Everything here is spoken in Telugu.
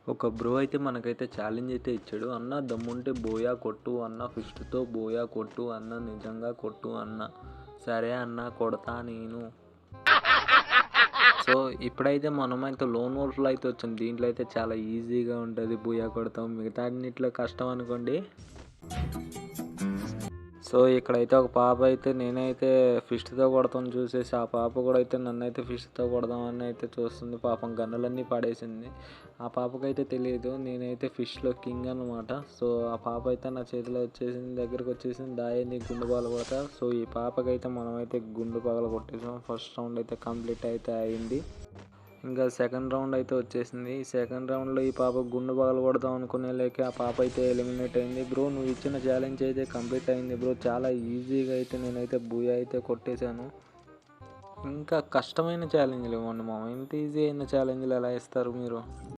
ఒక బ్రో అయితే మనకైతే ఛాలెంజ్ అయితే ఇచ్చాడు. అన్న దమ్ముంటే బోయా కొట్టు అన్న, ఫిస్ట్‌తో బోయా కొట్టు అన్న, నిజంగా కొట్టు అన్న. సరే అన్న కొడతా నేను. సో, ఇప్పుడైతే మనమైతే లోన్ వోల్ఫ్‌లో అయితే వచ్చాం. దీంట్లో అయితే చాలా ఈజీగా ఉంటది. బోయా కొడతాం. మిగతా అన్నిట్లో కష్టం అనుకోండి. సో, ఇక్కడైతే ఒక పాప అయితే నేనైతే ఫిస్ట్‌తో కొడతాను చూసేసి, ఆ పాప కూడా అయితే నన్నైతే ఫిస్ట్‌తో కొడదామని అయితే చూస్తుంది. పాపం గన్నులన్నీ పడేసింది. ఆ పాపకైతే తెలీదు నేనైతే ఫిష్‌లో కింగ్ అనమాట. సో, ఆ పాప అయితే నా చేతిలో వచ్చేసింది. దగ్గరికి వచ్చేసింది. దాయేంది గుండు పగలగొడతా. సో, ఈ పాపకైతే మనమైతే గుండు పగలగొట్టేసాం. ఫస్ట్ రౌండ్ అయితే కంప్లీట్ అయితే అయింది. ఇంకా సెకండ్ రౌండ్ అయితే వచ్చేసింది. సెకండ్ రౌండ్‌లో ఈ పాప గుండు పగలగొడదాం అనుకునే లేకే ఆ పాప అయితే ఎలిమినేట్ అయింది. బ్రో నువ్వు ఇచ్చిన ఛాలెంజ్ అయితే కంప్లీట్ అయింది బ్రో. చాలా ఈజీగా అయితే నేనైతే బూయా అయితే కొట్టేశాను. ఇంకా కష్టమైన ఛాలెంజ్‌లు ఇవ్వండి మామ. ఇంత ఈజీ అయిన ఛాలెంజ్‌లు ఎలా ఇస్తారు మీరు?